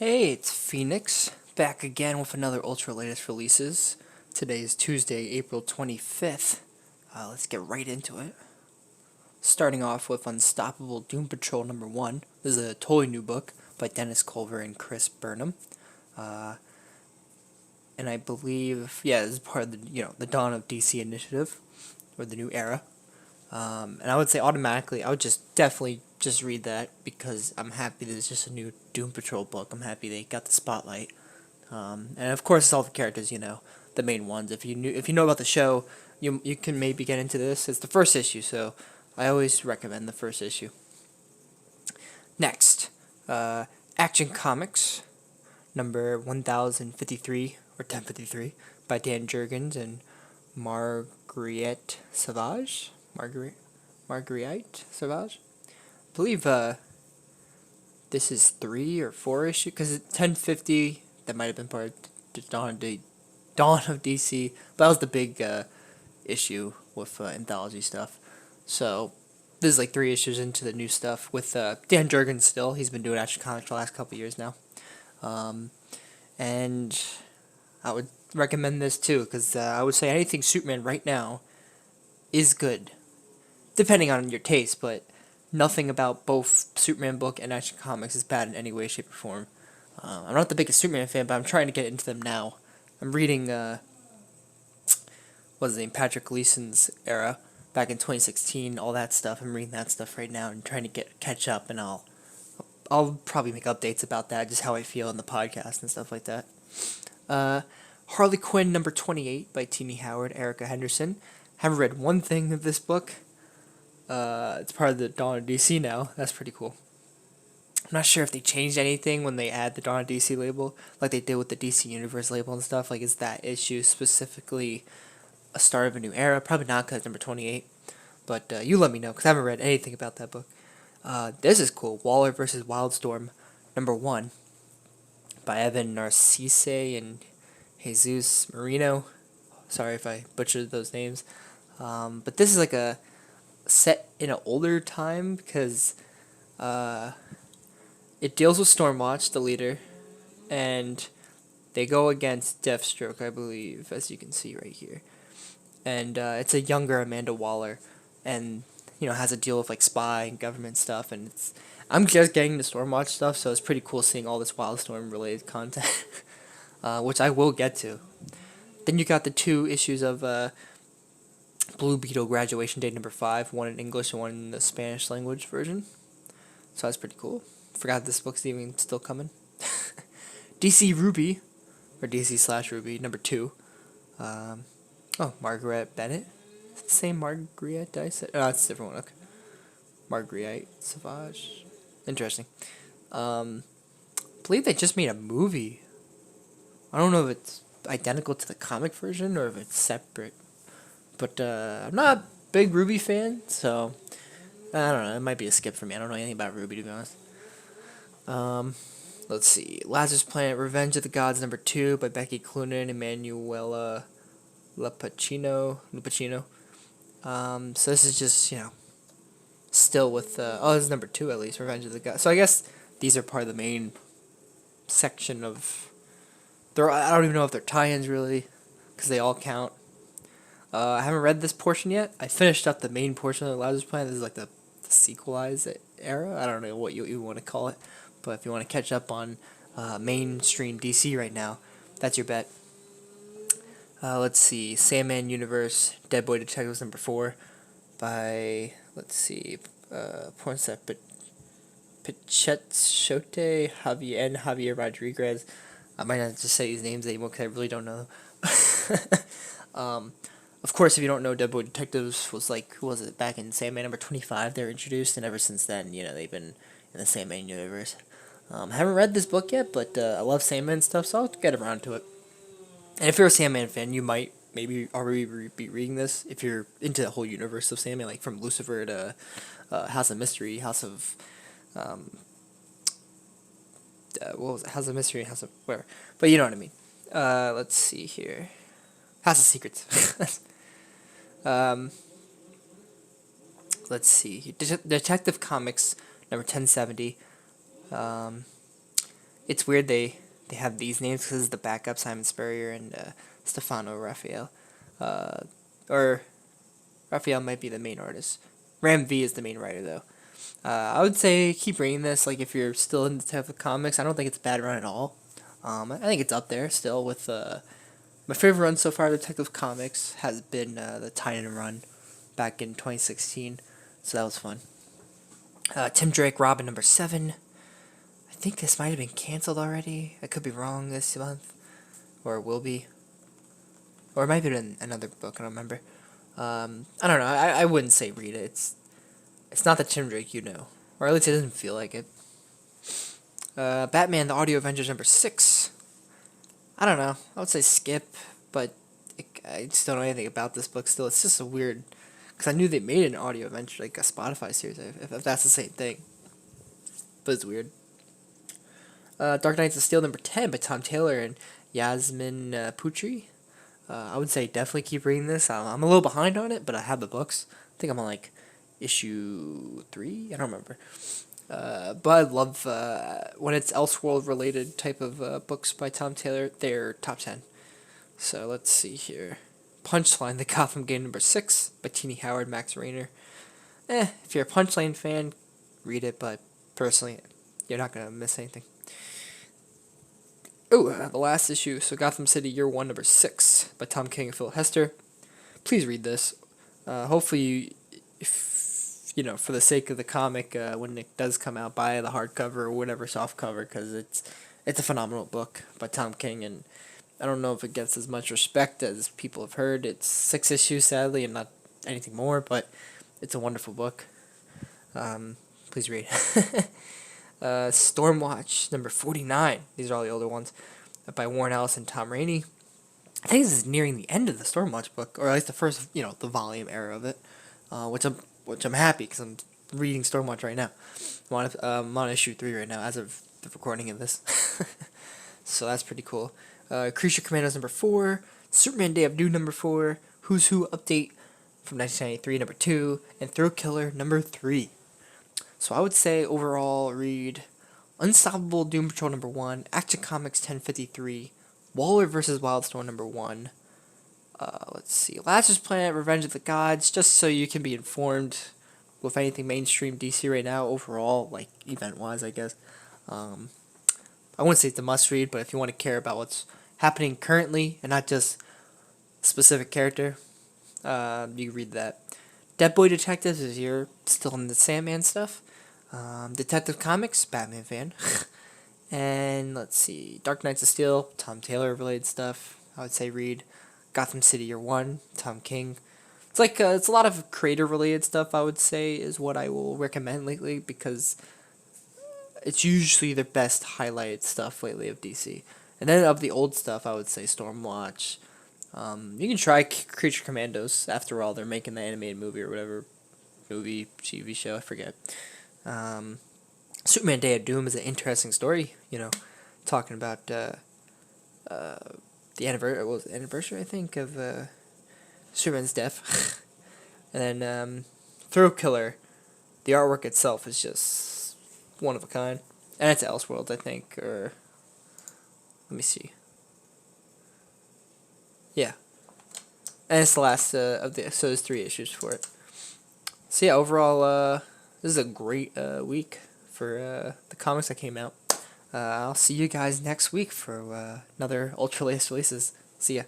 Hey, it's Phoenix, back again with another Ultra latest releases. Today is Tuesday, April 25th. Let's get right into it. Starting off with Unstoppable Doom Patrol number 1. This is a totally new book by Dennis Culver and Chris Burnham. Uh, and I believe, this is part of the Dawn of DC initiative, or the new era. And I would say automatically, I would just definitely just read that because I'm happy that it's just a new Doom Patrol book. I'm happy they got the spotlight. And of course, it's all the characters, the main ones. If you know about the show, you can maybe get into this. It's the first issue, so I always recommend the first issue. Next, Action Comics, number 1053 or 1053 by Dan Jurgens and Marguerite Sauvage. Marguerite Sauvage. I believe this is 3 or 4 issue because 1050 that might have been part of the Dawn of DC, but that was the big issue with anthology stuff. So this is like 3 issues into the new stuff with Dan Jurgens still. He's been doing Action Comics for the last couple years now, and I would recommend this too because I would say anything Superman right now is good, depending on your taste, but nothing about both Superman book and Action Comics is bad in any way, shape, or form. I'm not the biggest Superman fan, but I'm trying to get into them now. I'm reading, what's his name, Patrick Gleason's era, back in 2016, all that stuff. I'm reading that stuff right now and trying to catch up, and I'll probably make updates about that, just how I feel in the podcast and stuff like that. Harley Quinn number 28 by Tini Howard, Erica Henderson. Haven't read one thing of this book. It's part of the Dawn of DC now. That's pretty cool. I'm not sure if they changed anything when they add the Dawn of DC label, like they did with the DC Universe label and stuff. Like, is that issue specifically a start of a new era? Probably not, because it's number 28. But you let me know, because I haven't read anything about that book. This is cool. Waller vs. Wildstorm, number 1, by Evan Narcisse and Jesus Marino. Sorry if I butchered those names. But this is like a set in an older time because it deals with Stormwatch, the leader, and they go against Deathstroke, I believe, as you can see right here. And it's a younger Amanda Waller, and has to deal with like spy and government stuff. And I'm just getting the Stormwatch stuff, so it's pretty cool seeing all this Wildstorm related content, which I will get to. Then you got the 2 issues of Blue Beetle Graduation Day number 5, one in English and one in the Spanish language version. So that's pretty cool. Forgot this book's even still coming. DC Ruby, or DC/Ruby, number 2. Margaret Bennett. Is it the same Margaret I said? Oh, it's a different one. Okay. Marguerite Sauvage. Interesting. Believe they just made a movie. I don't know if it's identical to the comic version or if it's separate. But I'm not a big Ruby fan, so I don't know. It might be a skip for me. I don't know anything about Ruby, to be honest. Let's see. Lazarus Planet Revenge of the Gods number 2 by Becky Cloonan and Emanuela Lupacchino. So this is just, still with, this is number 2 at least, Revenge of the Gods. So I guess these are part of the main section of, I don't even know if they're tie-ins really, because they all count. I haven't read this portion yet. I finished up the main portion of the Lazarus Planet. This is like the sequelized era. I don't know what you want to call it. But if you want to catch up on mainstream DC right now, that's your bet. Let's see. Sandman Universe, Dead Boy Detectives number 4 by, Ponce Pichetshote Javier Rodriguez. I might not just say these names anymore because I really don't know. Of course, if you don't know, Dead Boy Detectives was back in Sandman number 25 they were introduced, and ever since then, they've been in the Sandman universe. I haven't read this book yet, but I love Sandman stuff, so I'll get around to it. And if you're a Sandman fan, you might maybe already be reading this if you're into the whole universe of Sandman, like from Lucifer to House of Mystery, House of House of Mystery, House of whatever. But you know what I mean. Let's see here. House of Secrets. Let's see. Detective Comics number 1070. it's weird they have these names because the backup Simon Spurrier and Stefano Raphael, or Raphael might be the main artist. Ram V is the main writer though. I would say keep reading this. Like if you're still into Detective Comics, I don't think it's a bad run at all. I think it's up there still with my favorite run so far. Detective Comics has been the Tynan run back in 2016, so that was fun. Tim Drake Robin #7. I think this might have been canceled already. I could be wrong this month, or it will be, or it might have been another book. I don't remember. I don't know. I wouldn't say read it. It's not the Tim Drake you know, or at least it doesn't feel like it. Batman: The Audio Avengers #6. I don't know. I would say skip, but I just don't know anything about this book still. It's just a weird, because I knew they made an audio adventure, like a Spotify series, if that's the same thing. But it's weird. Dark Knights of Steel #10 by Tom Taylor and Yasmin Putri. I would say definitely keep reading this. I'm a little behind on it, but I have the books. I think I'm on like issue 3. I don't remember. But I love when it's Elseworld related type of books by Tom Taylor. They're top 10. So let's see here. Punchline: The Gotham Game #6 by Tini Howard, Max Rainer. If you're a Punchline fan, read it, but personally, you're not gonna miss anything. Oh, the last issue. So Gotham City Year 1 #6 by Tom King and Phil Hester. Please read this. Hopefully, if you know, for the sake of the comic, when it does come out, buy the hardcover or whatever soft cover, because it's a phenomenal book by Tom King, and I don't know if it gets as much respect as people have heard. It's 6 issues, sadly, and not anything more, but it's a wonderful book. Please read. Stormwatch #49. These are all the older ones, by Warren Ellis and Tom Rainey. I think this is nearing the end of the Stormwatch book, or at least the first, the volume era of it, which I'm happy because I'm reading Stormwatch right now. I'm on issue 3 right now as of the recording of this, so that's pretty cool. Creature Commandos #4, Superman Day of Doom #4, Who's Who update from 1993 #2, and Thrill Killer #3. So I would say overall read Unstoppable Doom Patrol #1, Action Comics 1053, Waller vs. Wildstorm #1. Let's see, Lazarus Planet, Revenge of the Gods, just so you can be informed with anything mainstream DC right now overall, like event wise, I guess. I wouldn't say it's a must read, but if you want to care about what's happening currently and not just a specific character, you read that. Dead Boy Detectives, if you're still in the Sandman stuff. Detective Comics, Batman fan. And let's see, Dark Knights of Steel, Tom Taylor related stuff. I would say read Gotham City Year 1, Tom King. It's like it's a lot of creator related stuff. I would say is what I will recommend lately, because it's usually the best highlighted stuff lately of DC. And then of the old stuff, I would say Stormwatch. You can try Creature Commandos. After all, they're making the animated movie or whatever movie, TV show, I forget. Superman Day of Doom is an interesting story, talking about the anniversary, I think, of Superman's death. And then Thrill Killer, the artwork itself is just one of a kind. And it's Elseworlds, I think, or let me see. Yeah. And it's the last of the, so there's 3 issues for it. So yeah, overall, this is a great week for the comics that came out. I'll see you guys next week for another Ultra Latest releases. See ya.